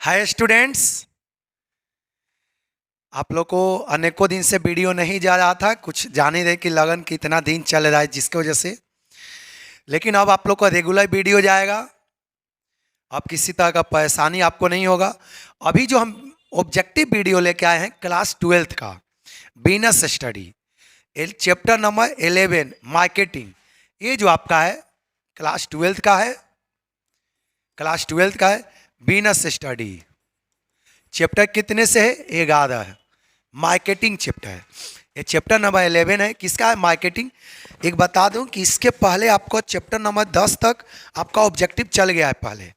Hi students, आप लोग को अनेकों दिन से वीडियो नहीं जा रहा था। कुछ जाने रहे कि लगन कितना दिन चल रहा है जिसकी वजह से, लेकिन अब आप लोग को रेगुलर वीडियो जाएगा। अब किसी तरह का परेशानी आपको नहीं होगा। अभी जो हम ऑब्जेक्टिव वीडियो लेके आए हैं क्लास 12th का business study chapter number 11 marketing, ये जो आपका है क्लास 12th का है। क्लास 12th का है बिजनेस स्टडी। चैप्टर कितने से है? 11 है। मार्केटिंग चैप्टर है। ये चैप्टर नंबर 11 है। किसका है? मार्केटिंग। एक बता दूं कि इसके पहले आपको चैप्टर नंबर 10 तक आपका ऑब्जेक्टिव चल गया है। पहले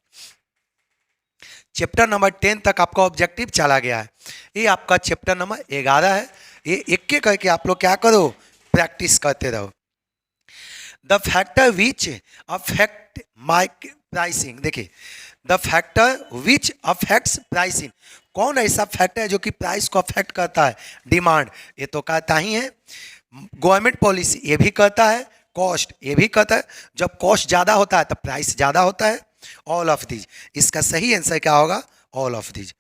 चैप्टर नंबर 10 तक आपका ऑब्जेक्टिव चला गया है। ये आपका चैप्टर नंबर 11 है। ये एक एक करके आप लोग क्या करो, प्रैक्टिस करते रहो। द फैक्टर विच अफेक्ट माइक प्राइसिंग। देखिए, the factor which affects pricing, कौन ऐसा फैक्टर है जो कि प्राइस को अफेक्ट करता है? डिमांड, ये तो कहता ही है। गवर्नमेंट पॉलिसी, ये भी कहता है। कॉस्ट, ये भी कहता है। जब कॉस्ट ज़्यादा होता है तो प्राइस ज़्यादा होता है। ऑल ऑफ दीज, इसका सही आंसर क्या होगा? All of these.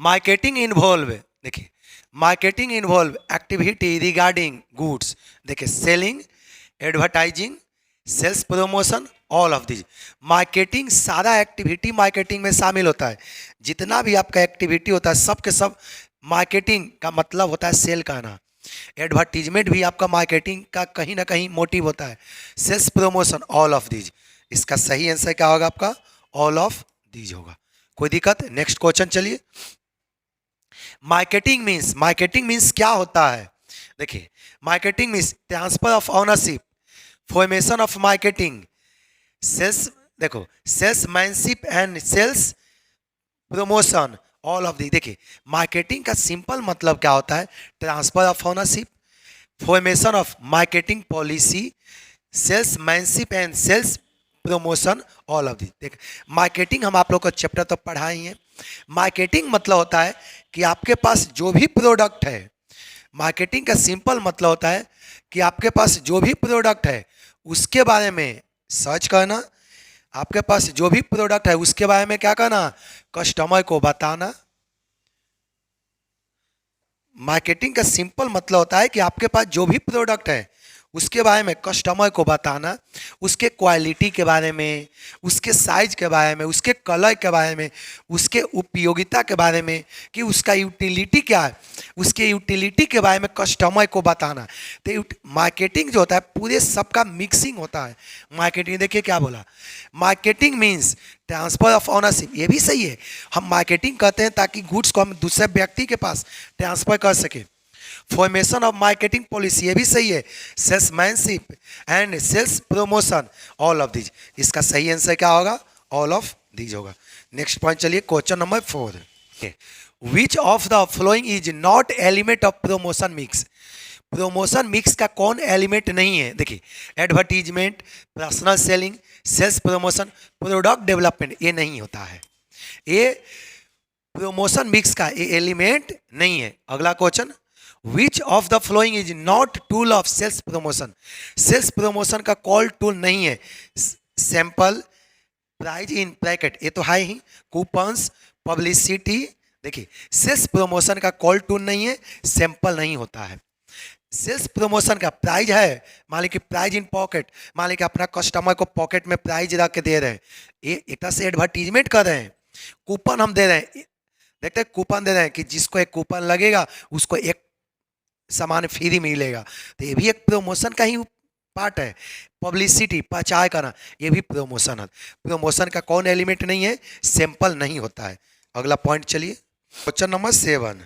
Marketing involve, देखिए marketing involve activity regarding goods. देखिए, selling, advertising, sales promotion, all of this. Marketing, सारा एक्टिविटी मार्केटिंग में शामिल होता है। जितना भी आपका एक्टिविटी होता है सब के सब मार्केटिंग का मतलब होता है सेल करना। एडवर्टीजमेंट भी आपका मार्केटिंग का कहीं ना कहीं मोटिव होता है। Sales promotion, all of these. इसका सही आंसर क्या होगा आपका? ऑल ऑफ दीज होगा। कोई दिक्कत? नेक्स्ट क्वेश्चन चलिए। मार्केटिंग मीन्स क्या होता है? देखिए, marketing means transfer of ownership, formation of marketing, sales, देखो salesmanship and sales promotion, all of the. देखिए, मार्केटिंग का सिंपल मतलब क्या होता है? Transfer of ownership, formation of marketing policy, salesmanship and sales promotion, all of the. देख, marketing हम आप लोग को चैप्टर तो पढ़ा ही है। मार्केटिंग मतलब होता है कि आपके पास जो भी प्रोडक्ट है, मार्केटिंग का सिंपल मतलब होता है कि आपके पास जो भी प्रोडक्ट है उसके बारे में सर्च करना। आपके पास जो भी प्रोडक्ट है उसके बारे में क्या करना? कस्टमर को बताना। मार्केटिंग का सिंपल मतलब होता है कि आपके पास जो भी प्रोडक्ट है उसके बारे में कस्टमर को बताना, उसके क्वालिटी के बारे में, उसके साइज के बारे में, उसके कलर के बारे में, उसके उपयोगिता के बारे में, कि उसका यूटिलिटी क्या है, उसके यूटिलिटी के बारे में कस्टमर को बताना। तो मार्केटिंग जो होता है पूरे सबका मिक्सिंग होता है। मार्केटिंग, देखिए क्या बोला, marketing means transfer of ownership, ये भी सही है। हम मार्केटिंग करते हैं ताकि गुड्स को हम दूसरे व्यक्ति के पास ट्रांसफर कर सके। फॉर्मेशन ऑफ मार्केटिंग पॉलिसी, ये भी सही है। Salesmanship and sales promotion, all of these. इसका सही आंसर क्या होगा? ऑल ऑफ दीज होगा। नेक्स्ट पॉइंट चलिए, question number 4। Which of the following is not element of promotion mix. Promotion mix का कौन एलिमेंट नहीं है? देखिए, advertisement, personal selling, sales promotion, product development, ये नहीं होता है। ये प्रमोशन मिक्स का ये एलिमेंट नहीं है। अगला question, which of the following is not tool of sales promotion. Sales promotion का कॉल टूल नहीं है। सैंपल, प्राइज इन ब्रैकेट, ये तो है ही। Coupons, publicity. देखिए, सेल्स प्रमोशन का कॉल टूल नहीं है, सैंपल नहीं होता है। सेल्स प्रमोशन का प्राइज है, मान ली कि प्राइज इन पॉकेट, मान ली कि अपना कस्टमर को पॉकेट में प्राइज रख के दे रहे हैं, ये एक तरह से एडवर्टीजमेंट कर रहे हैं। कूपन हम दे रहे हैं, देखते हैं कूपन दे रहे हैं कि जिसको एक कूपन लगेगा उसको एक सामान फ्री मिलेगा, तो ये भी एक प्रमोशन का ही पार्ट है। पब्लिसिटी, प्रचार करना, ये भी प्रमोशन है। प्रमोशन का कौन एलिमेंट नहीं है? सैंपल नहीं होता है। अगला पॉइंट चलिए, क्वेश्चन नंबर 7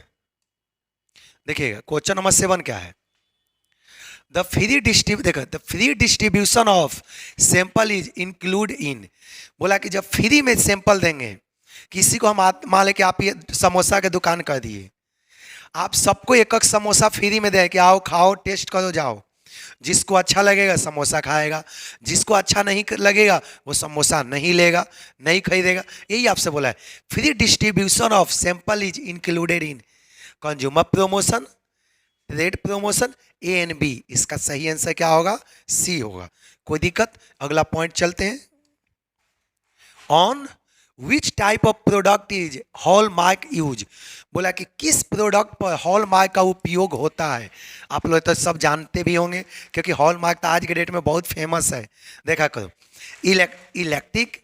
देखिएगा। क्वेश्चन नंबर 7 क्या है? The free distribution of sample is include in. बोला कि जब फ्री में सैंपल देंगे किसी को, हम मान लें कि आप ये समोसा की दुकान कर दिए, आप सबको एक एक समोसा फ्री में दें कि आओ खाओ, टेस्ट करो, जाओ। जिसको अच्छा लगेगा समोसा खाएगा, जिसको अच्छा नहीं लगेगा वो समोसा नहीं लेगा, नहीं खरीदेगा। यही आपसे बोला है। Free distribution of sample is included in consumer promotion, trade promotion, A and B. इसका सही आंसर क्या होगा? सी होगा। कोई दिक्कत? अगला पॉइंट चलते हैं। On which type of product is hallmark use, बोला कि किस प्रोडक्ट पर हॉलमार्क का उपयोग होता है। आप लोग तो सब जानते भी होंगे क्योंकि हॉलमार्क तो आज के डेट में बहुत फेमस है। देखा करो, electric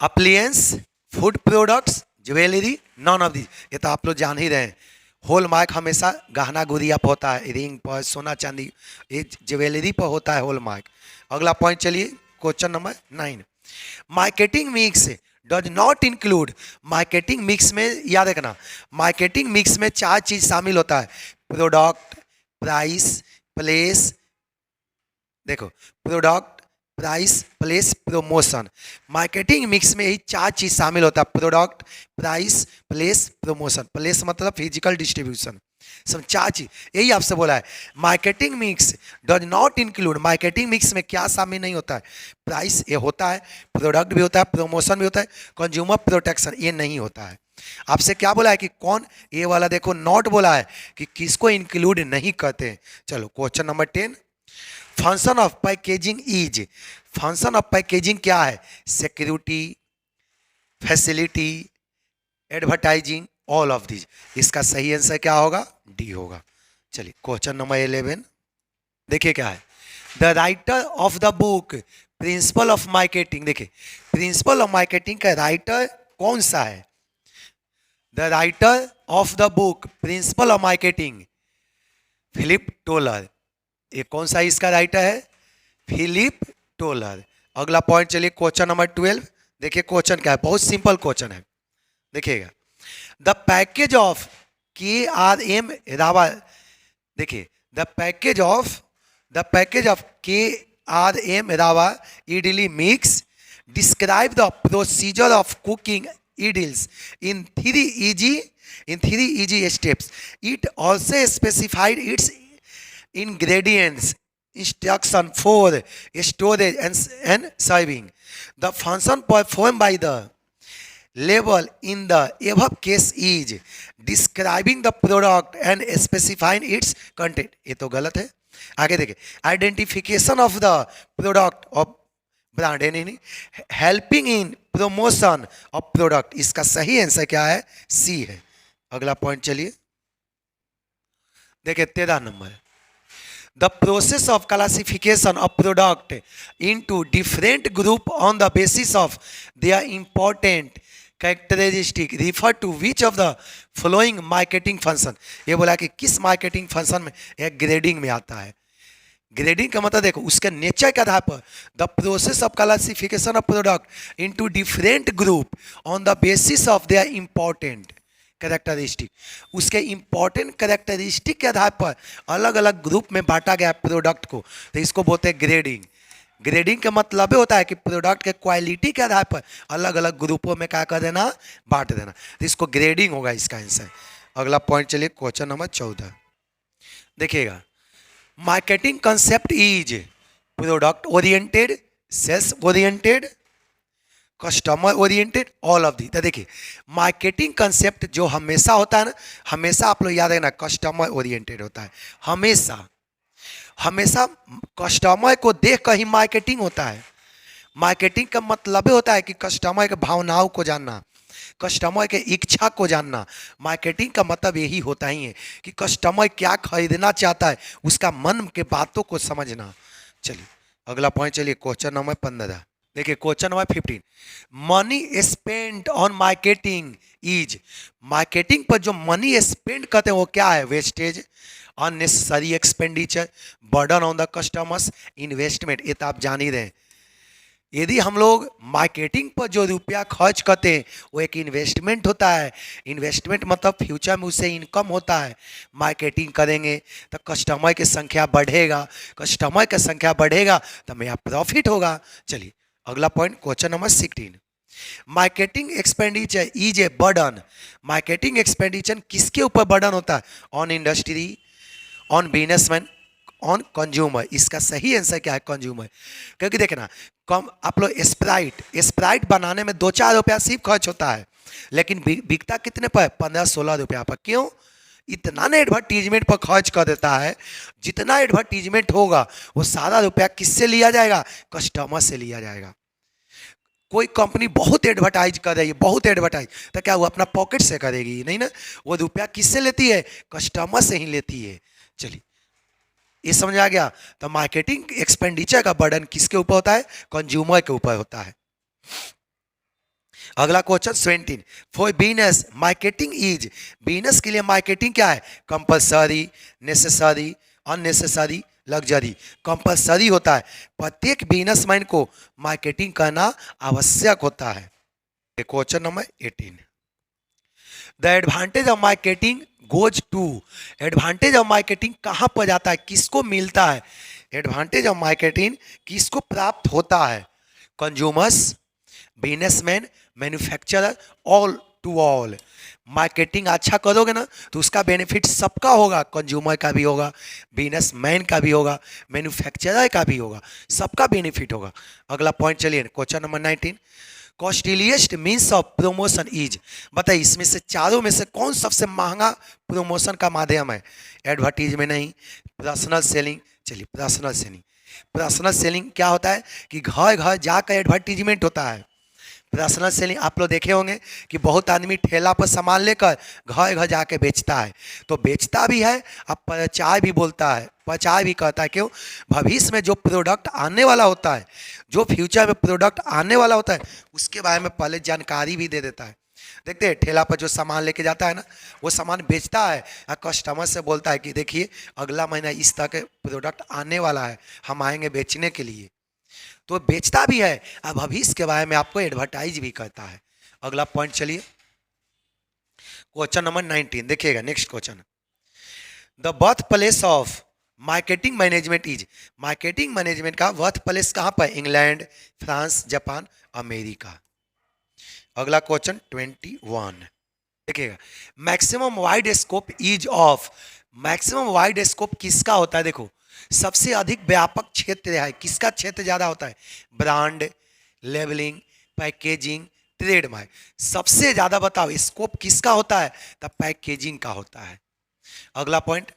appliance, food products, jewellery, non of this, ये तो आप लोग जान ही रहे हैं। हॉलमार्क हमेशा गहना गुड़िया पर होता है, रिंग पर, सोना चांदी, ये ज्वेलरी पर होता है हॉलमार्क। अगला पॉइंट चलिए, question number 9। Marketing mix does not include, marketing mix में याद रखना, मार्केटिंग मिक्स में 4 चीज शामिल होता है, प्रोडक्ट, प्राइस, प्लेस, देखो product, price, place, promotion. Marketing mix में ही 4 चीज शामिल होता है, product, price, place, promotion. Place मतलब फिजिकल डिस्ट्रीब्यूशन, सब 4 चीज यही आपसे बोला है। Marketing mix does not include, marketing mix में क्या शामिल नहीं होता है, प्राइस ये होता है, प्रोडक्ट भी होता है, प्रमोशन भी होता है, कंज्यूमर प्रोटेक्शन ये नहीं होता है। आपसे क्या बोला है कि कौन, ये वाला देखो नॉट बोला है कि किसको इंक्लूड नहीं करते। चलो question number 10। Function of packaging is, function of packaging क्या है, security, facility, advertising, all of this. इसका सही आंसर क्या होगा, डी होगा। चलिए क्वेश्चन नंबर 11 देखिए क्या है। The writer of the book principle of marketing, देखिए प्रिंसिपल ऑफ मार्केटिंग का राइटर कौन सा है, the writer of the book principle of marketing Philip Kotler, ये कौन सा इसका राइटर है, फिलिप टोलर। अगला पॉइंट चलिए क्वेश्चन नंबर 12, देखिए क्वेश्चन क्या है, बहुत सिंपल क्वेश्चन है, देखिएगा। The package of KRM rava, देखिए the package of KRM rava idli mix describe the procedure of cooking idlis in 3 easy steps. It also specified its ingredients, instruction for storage and serving. The function performed by the label in the above case is describing the product and specifying its content. ये तो गलत है, आगे देखिए। Identification of the product of brand, यानी helping in promotion of product, इसका सही answer क्या है, सी है। अगला पॉइंट चलिए, देखिए 13 number. The process of classification of product into different group on the basis of their important characteristic refer to which of the following marketing function. ये बोला कि किस मार्केटिंग फंक्शन में, यह ग्रेडिंग में आता है। ग्रेडिंग का मतलब देखो उसके नेचर के आधार पर, the process of classification of product into different group on the basis of their important characteristic, उसके इंपॉर्टेंट कैरेक्टरिस्टिक के आधार पर अलग अलग ग्रुप में बांटा गया प्रोडक्ट को, तो इसको बोलते हैं ग्रेडिंग। ग्रेडिंग का मतलब होता है कि प्रोडक्ट के क्वालिटी के आधार पर अलग अलग ग्रुपों में क्या कर देना, बांट देना, तो इसको ग्रेडिंग होगा इसका आंसर। अगला पॉइंट चलिए क्वेश्चन नंबर 14 देखिएगा। Marketing concept is product oriented, sales oriented, customer oriented, all of the. तो देखिए मार्केटिंग कंसेप्ट जो हमेशा होता है ना, हमेशा आप लोग याद रखना कस्टमर ओरिएंटेड होता है, हमेशा हमेशा कस्टमर को देख कर ही मार्केटिंग होता है। मार्केटिंग का मतलब होता है कि कस्टमर के भावनाओं को जानना, कस्टमर के इच्छा को जानना। मार्केटिंग का मतलब यही होता ही है कि कस्टमर क्या खरीदना चाहता है, उसका मन के बातों को समझना। चलिए अगला पॉइंट चलिए क्वेश्चन नंबर 15 देखिए। Question number 15, money spend on marketing is, marketing पर जो मनी स्पेंड करते हैं वो क्या है, wastage, unnecessary expenditure, burden on the customers, investment. ये तो आप जान ही रहे हैं। यदि हम लोग मार्केटिंग पर जो रुपया खर्च करते हैं वो एक इन्वेस्टमेंट होता है। इन्वेस्टमेंट मतलब फ्यूचर में उससे इनकम होता है। मार्केटिंग करेंगे तो कस्टमर की संख्या बढ़ेगा, कस्टमर की संख्या बढ़ेगा तो मेरा प्रॉफिट होगा। चलिए अगला point question number 16, marketing expenditure is a burden. Marketing expenditure किसके ऊपर बर्डन होता है, on industry, on businessman, on consumer. इसका सही आंसर क्या है, कंज्यूमर। क्योंकि देखना कम आप लोग स्प्राइट बनाने में 2-4 रुपया सिर्फ खर्च होता है, लेकिन बिकता कितने पर, 15-16 रुपया पर। क्यों, इतना ना एडवर्टीजमेंट पर खर्च कर देता है। जितना एडवर्टीजमेंट होगा वो सारा रुपया किससे लिया जाएगा, कस्टमर से लिया जाएगा। कोई कंपनी बहुत एडवर्टाइज कर रही है, बहुत एडवर्टाइज, तो क्या वो अपना पॉकेट से करेगी? नहीं ना, वो रुपया किससे लेती है? कस्टमर से ही लेती है। चलिए, ये समझ आ गया। तो मार्केटिंग एक्सपेंडिचर का बर्डन किसके ऊपर होता है? कंज्यूमर के ऊपर होता है। अगला question 17, for business marketing is, business के लिए मार्केटिंग क्या है? Compulsory, necessary, unnecessary, luxury. Compulsory होता है, प्रत्येक बिजनेसमैन को मार्केटिंग करना आवश्यक होता है। Question number 18, the advantage of marketing goes to, advantage of marketing कहां पर जाता है, किसको मिलता है? एडवांटेज ऑफ मार्केटिंग किसको प्राप्त होता है? Consumers, businessman, manufacturer, all to all. Marketing अच्छा करोगे ना तो उसका बेनिफिट सबका होगा, कंज्यूमर का भी होगा, बिजनेसमैन का भी होगा, मैन्युफैक्चरर का भी होगा, सबका बेनिफिट होगा। अगला पॉइंट चलिए, question number 19, costliest means of promotion is, बताइए इसमें से चारों में से कौन सबसे महंगा प्रमोशन का माध्यम है? एडवर्टीजमेंट नहीं, पर्सनल सेलिंग। चलिए, पर्सनल सेलिंग, पर्सनल सेलिंग क्या होता है कि घर घर जाकर एडवर्टीजमेंट होता है। पर्सनल सेलिंग आप लोग देखे होंगे कि बहुत आदमी ठेला पर सामान लेकर घर घर जाके बेचता है, तो बेचता भी है, अब प्रचार भी बोलता है, प्रचार भी करता है। क्यों? भविष्य में जो प्रोडक्ट आने वाला होता है, जो फ्यूचर में प्रोडक्ट आने वाला होता है, उसके बारे में पहले जानकारी भी दे देता है। देखते हैं ठेला पर जो सामान लेके जाता है ना, वो सामान बेचता है और कस्टमर से बोलता है कि देखिए अगला महीना इस तरह के प्रोडक्ट आने वाला है, हम आएंगे बेचने के लिए। तो बेचता भी है, अब भविष्य के बारे में आपको एडवर्टाइज भी करता है। अगला पॉइंट चलिए, क्वेश्चन नंबर 19 देखिएगा, next question, the birth place of marketing management is, marketing management का बर्थ प्लेस कहां पर? England, France, Japan, America. अगला क्वेश्चन 21 देखिएगा, maximum wide scope is of, maximum wide scope किसका होता है? देखो, सबसे अधिक व्यापक क्षेत्र है, किसका क्षेत्र ज्यादा होता है? Brand, labelling, packaging, trademark. सबसे ज्यादा बताओ स्कोप किसका होता है? तब पैकेजिंग का होता है। अगला point,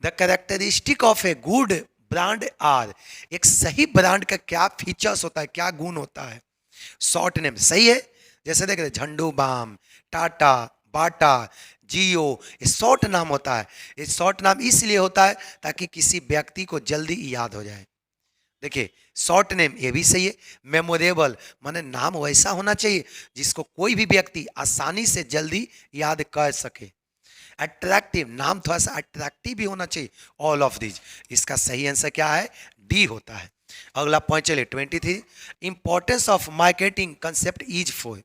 the characteristic of a good brand are, एक सही ब्रांड का क्या फीचर्स होता है, क्या गुण होता है? शॉर्ट नेम, सही है, जैसे देख रहे झंडू बाम, टाटा, बाटा, जियो, ये शॉर्ट नाम होता है। ये शॉर्ट नाम इसलिए होता है ताकि किसी व्यक्ति को जल्दी याद हो जाए। देखिए, शॉर्ट नेम ये भी सही है। मेमोरेबल माने नाम वैसा होना चाहिए जिसको कोई भी व्यक्ति आसानी से जल्दी याद कर सके। अट्रैक्टिव, नाम थोड़ा सा अट्रैक्टिव भी होना चाहिए। ऑल ऑफ दिस, इसका सही आंसर क्या है? डी होता है। अगला पॉइंट चलिए 23, importance of marketing concept is for,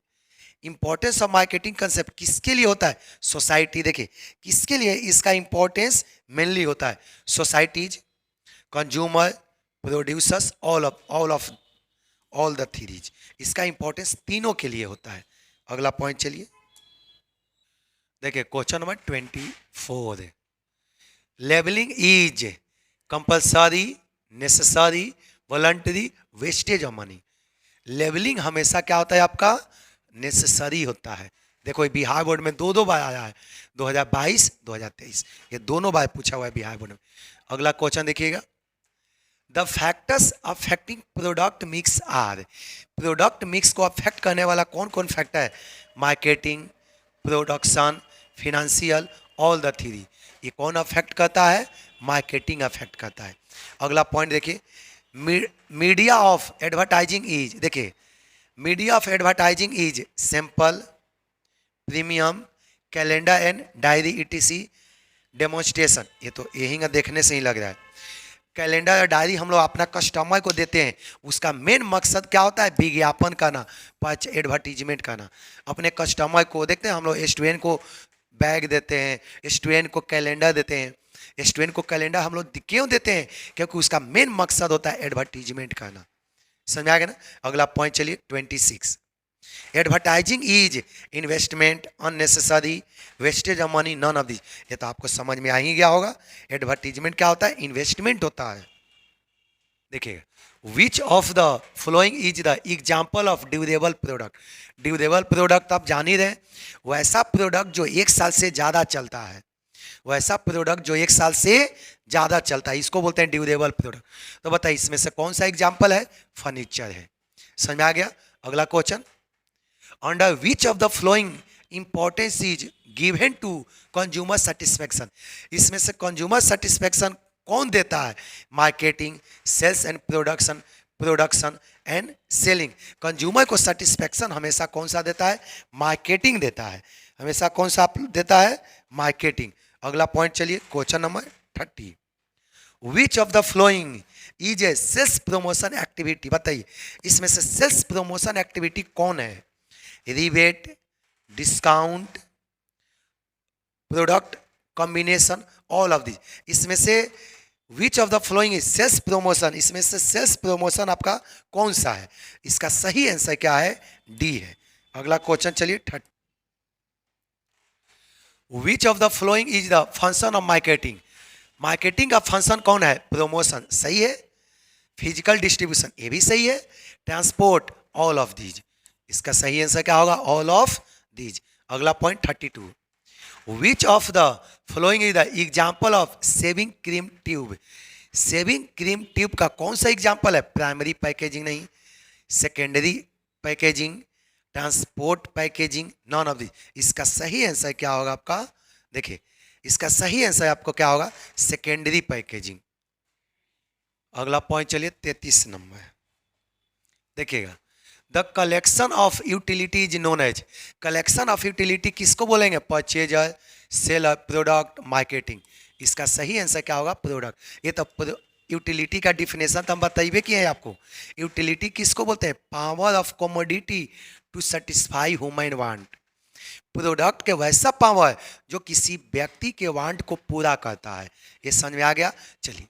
importance of marketing concept किसके लिए होता है? सोसाइटी। देखिए किसके लिए इसका इंपॉर्टेंस मेनली होता है? Societies, consumer, producers, all the threes, इसका इंपॉर्टेंस तीनों के लिए होता है। अगला पॉइंट चलिए, देखिए question number 24, labelling is compulsory, necessary, voluntary, wastage of money. Labelling हमेशा क्या होता है आपका? नेसेसरी होता है। देखो बिहार बोर्ड में दो बार आया है, 2022, 2023, ये दोनों बार पूछा हुआ है बिहार बोर्ड में। अगला क्वेश्चन देखिएगा, the factors affecting product mix are, product mix को अफेक्ट करने वाला कौन कौन फैक्टर है? Marketing, production, financial, all the three. ये कौन अफेक्ट करता है? मार्केटिंग अफेक्ट करता है। अगला पॉइंट देखिए, मीडिया ऑफ एडवर्टाइजिंग इज, देखिए media of advertising is sample, premium, calendar and diary, etc, demonstration. ये तो यही देखने से ही लग रहा है। कैलेंडर और डायरी हम लोग अपना कस्टमर को देते हैं, उसका मेन मकसद क्या होता है? विज्ञापन करना, एडवर्टीजमेंट करना। अपने कस्टमर को देखते हैं हम लोग, स्टूडेंट को बैग देते हैं, स्टूडेंट को कैलेंडर देते हैं। स्टूडेंट को कैलेंडर हम लोग क्यों देते हैं? क्योंकि उसका मेन मकसद होता है एडवर्टीजमेंट करना। समझ आ गया ना? अगला पॉइंट चलिए 26, advertising is investment, unnecessary, wastage of money, none of this. ये तो आपको समझ में आ ही गया होगा। एडवर्टीजमेंट क्या होता है? इन्वेस्टमेंट होता है। देखिएगा, विच of the following is the example of durable product. Durable product आप जान ही रहे, वैसा प्रोडक्ट जो एक साल से ज़्यादा चलता है, वैसा प्रोडक्ट जो एक साल से ज़्यादा चलता है, इसको बोलते हैं ड्यूरेबल प्रोडक्ट। तो बताइए इसमें से कौन सा एग्जाम्पल है? फर्नीचर है। समझ में आ गया? अगला question, under which of the following importance is given to consumer satisfaction. इसमें से कंज्यूमर सेटिस्फेक्शन कौन देता है? Marketing, sales and production, production and selling. Consumer को सेटिस्फेक्शन हमेशा कौन सा देता है? मार्केटिंग देता है। हमेशा कौन सा देता है? मार्केटिंग। अगला पॉइंट चलिए, question number 30, which of the following is a sales promotion activity. बताइए इसमें से सेल्स प्रमोशन एक्टिविटी कौन है? Rebate, discount, product combination, all of this. इसमें से which of the following is sales promotion, इसमें से सेल्स प्रमोशन आपका कौन सा है? इसका सही आंसर क्या है? डी है। अगला क्वेश्चन चलिए 30, which of the following is the function of marketing. Marketing का फंक्शन कौन है? प्रमोशन, सही है। फिजिकल डिस्ट्रीब्यूशन, ये भी सही है। Transport, all of these. इसका सही आंसर क्या होगा? All of these. अगला point 32, which of the following is the example of shaving cream tube. Shaving cream tube का कौन सा एग्जाम्पल है? प्राइमरी पैकेजिंग नहीं, secondary packaging, transport packaging, none of this. इसका सही आंसर क्या होगा आपका? देखिए इसका सही आंसर आपको क्या होगा? Secondary packaging. अगला पॉइंट चलिए 33 नंबर, देखिएगा, the collection of utility is known as. Collection of utility किसको बोलेंगे? Purchaser, seller, product, marketing. इसका सही आंसर क्या होगा? प्रोडक्ट। ये तो यूटिलिटी का डिफिनेशन तो हम बताइए किए हैं आपको। यूटिलिटी किसको बोलते हैं? Power of commodity to satisfy human want. Product के वैसा पावर जो किसी व्यक्ति के वांट को पूरा करता है। ये समझ में आ गया? चलिए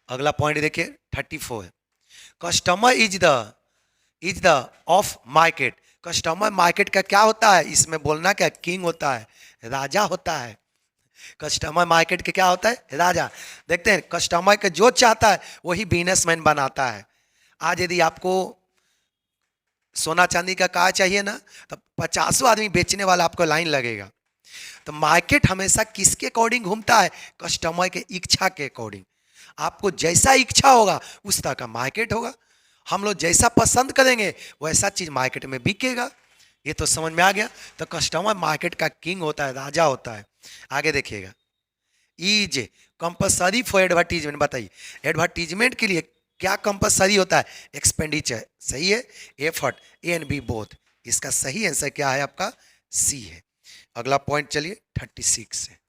अगला पॉइंट देखिए 34, customer is the of market. Customer market का क्या होता है? इसमें बोलना क्या? किंग होता है, राजा होता है। कस्टमर मार्केट के क्या होता है? राजा। देखते हैं कस्टमर के जो चाहता है वही बिजनेसमैन बनाता है। आज यदि आपको सोना चांदी का कार चाहिए ना, तो 50 आदमी बेचने वाला आपको लाइन लगेगा। तो मार्केट हमेशा किसके अकॉर्डिंग घूमता है? कस्टमर के इच्छा के अकॉर्डिंग। आपको जैसा इच्छा होगा उस तरह का मार्केट होगा। हम लोग जैसा पसंद करेंगे वैसा चीज मार्केट में बिकेगा। ये तो समझ में आ गया। तो कस्टमर मार्केट का किंग होता है, राजा होता है। आगे देखिएगा, इज कंपलसरी फॉर एडवर्टीजमेंट। बताइए एडवर्टीजमेंट के लिए क्या कंपलसरी होता है? एक्सपेंडिचर, सही है। Effort, a and b both. इसका सही आंसर क्या है आपका? सी है। अगला पॉइंट चलिए 36 है,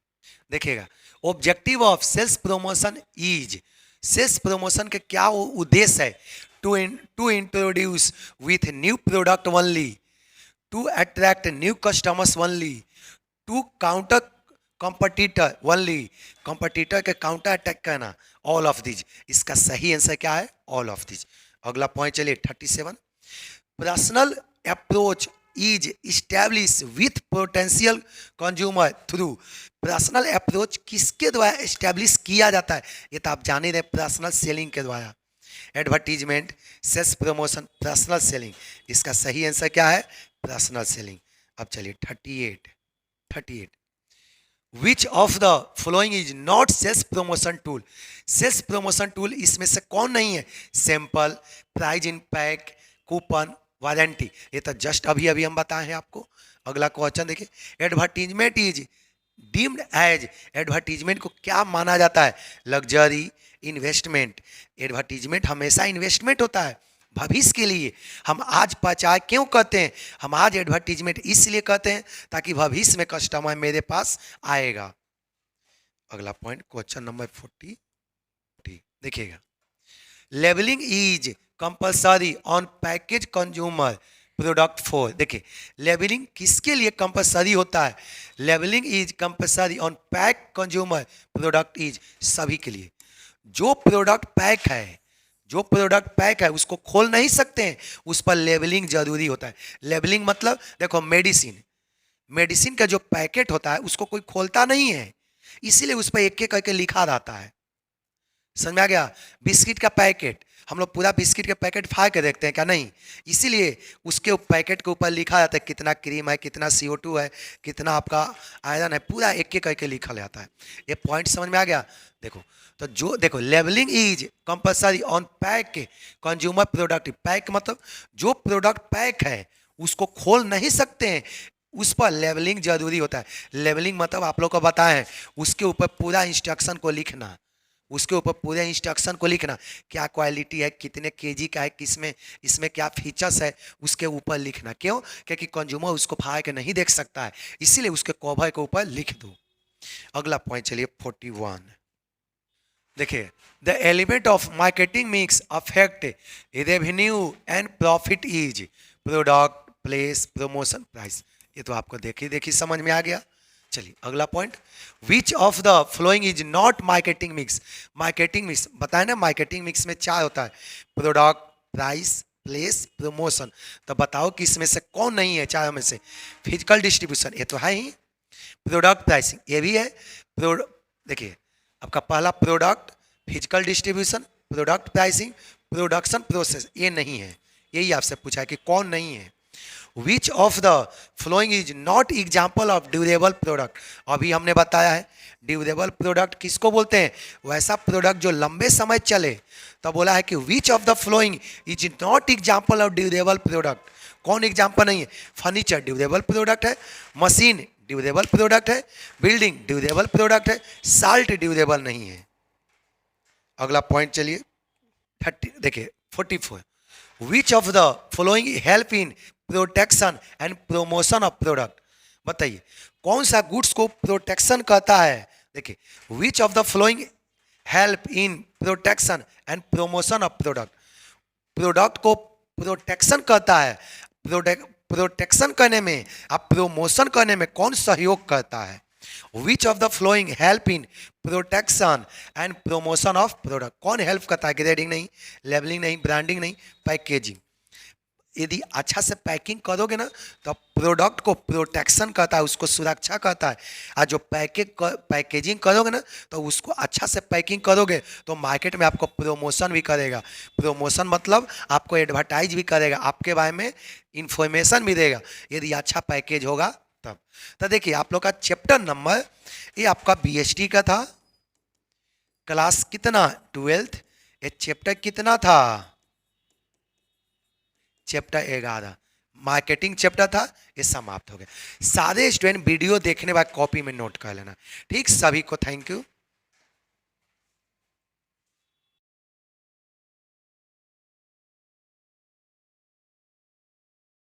देखिएगा, objective of sales promotion is. Sales promotion के क्या उद्देश्य है? To introduce with new product only, to attract new customers only, to counter competitor only, competitor के काउंटर अटैक करना, ऑल ऑफ दिज। इसका सही आंसर क्या है? All of these. अगला पॉइंट चलिए 37, personal approach is establish with potential consumer through. Personal approach किसके द्वारा इस्टेब्लिश किया जाता है? ये तो आप जान ही रहे, पर्सनल सेलिंग के द्वारा। Advertisement, sales promotion, personal selling. इसका सही आंसर क्या है? Personal selling. अब चलिए 38, which of the following is not sales promotion tool. Sales promotion tool इसमें से कौन नहीं है? Sample, prize in pack, coupon, warranty. ये तो जस्ट अभी अभी हम बताए हैं आपको। अगला क्वेश्चन देखिए, advertisement is deemed as. Advertisement को क्या माना जाता है? Luxury, investment. एडवर्टीजमेंट हमेशा इन्वेस्टमेंट होता है भविष्य के लिए। हम आज प्रचार क्यों करते हैं? हम आज एडवर्टीजमेंट इसलिए करते हैं ताकि भविष्य में कस्टमर मेरे पास आएगा। अगला पॉइंट क्वेश्चन नंबर 40 देखिएगा, labelling is compulsory on package consumer product 4। देखिए लेबलिंग किसके लिए कंपलसरी होता है? Labelling is compulsory on pack consumer product is, सभी के लिए। जो प्रोडक्ट पैक है उसको खोल नहीं सकते हैं, उस पर लेबलिंग जरूरी होता है। लेबलिंग मतलब देखो मेडिसिन का जो पैकेट होता है उसको कोई खोलता नहीं है, इसीलिए उस पर एक एक करके लिखा रहता है। समझ में आ गया? बिस्किट का पैकेट हम लोग पूरा बिस्किट के पैकेट फाड़ के देखते हैं क्या? नहीं। इसीलिए उसके पैकेट के ऊपर लिखा जाता है कितना क्रीम है, कितना CO2 है, कितना आपका आयरन है, पूरा एक एक करके लिखा जाता है। ये पॉइंट समझ में आ गया? देखो, तो जो देखो labelling is compulsory on pack consumer product. Pack मतलब जो प्रोडक्ट पैक है उसको खोल नहीं सकते हैं, उस पर लेबलिंग जरूरी होता है। लेबलिंग मतलब आप लोग को बताएं, उसके ऊपर पूरा इंस्ट्रक्शन को लिखना, उसके ऊपर पूरे इंस्ट्रक्शन को लिखना, क्या क्वालिटी है, कितने केजी का है, किसमें इसमें क्या फीचर्स है, उसके ऊपर लिखना। क्यों? क्योंकि कंज्यूमर उसको फाड़ के नहीं देख सकता है, इसीलिए उसके कवर के ऊपर लिख दो। अगला पॉइंट चलिए 41 देखिए, the element of marketing mix affect revenue and profit is product, place, promotion, price. ये तो आपको देखी देखी समझ में आ गया। चलिए अगला point, which of the following is not marketing mix. Marketing mix बताए ना, मार्केटिंग मिक्स में चार होता है, प्रोडक्ट, प्राइस, प्लेस, प्रमोशन। तो बताओ कि इसमें से कौन नहीं है चारों में से? फिजिकल डिस्ट्रीब्यूशन ये तो है ही, प्रोडक्ट प्राइसिंग ये भी है, देखिए आपका पहला product, physical distribution, product pricing, production process, ये नहीं है। यही आपसे पूछा है कि कौन नहीं है। विच of the following is not example of durable product. अभी हमने बताया है ड्यूरेबल प्रोडक्ट किसको बोलते हैं? वैसा प्रोडक्ट जो लंबे समय चले। तो बोला है कि विच of the following is not example of durable product. कौन एग्जाम्पल नहीं है? फर्नीचर ड्यूरेबल प्रोडक्ट है, मशीन ड्यूरेबल प्रोडक्ट है, बिल्डिंग ड्यूरेबल प्रोडक्ट है, साल्ट ड्यूरेबल नहीं है। अगला पॉइंट चलिए 30 देखिए 44, विच of the following help in protection and promotion of product. बताइए कौन सा गुड्स को प्रोटेक्शन करता है? देखिए, विच of the flowing help in protection and promotion of product. Product को प्रोटेक्शन करता है, प्रोटेक्शन करने में, आप प्रमोशन करने में कौन सहयोग करता है? विच of the flowing help in protection and promotion of product. कौन हेल्प करता है? ग्रेडिंग नहीं, लेबलिंग नहीं, ब्रांडिंग नहीं, पैकेजिंग। यदि अच्छा से पैकिंग करोगे ना तो प्रोडक्ट को प्रोटेक्शन करता है, उसको सुरक्षा करता है। और जो पैकेजिंग करोगे ना तो उसको अच्छा से पैकिंग करोगे तो मार्केट में आपको प्रमोशन भी करेगा। प्रमोशन मतलब आपको एडवर्टाइज भी करेगा, आपके बारे में इंफॉर्मेशन भी देगा, यदि अच्छा पैकेज होगा तब। तो देखिए आप लोग का चैप्टर नंबर, ये आपका BST का था, क्लास कितना 12th। ये चैप्टर कितना था? चैप्टर 11 मार्केटिंग चैप्टर था, ये समाप्त हो गया। सारे स्टूडेंट वीडियो देखने बाद कॉपी में नोट कर लेना। ठीक, सभी को थैंक यू।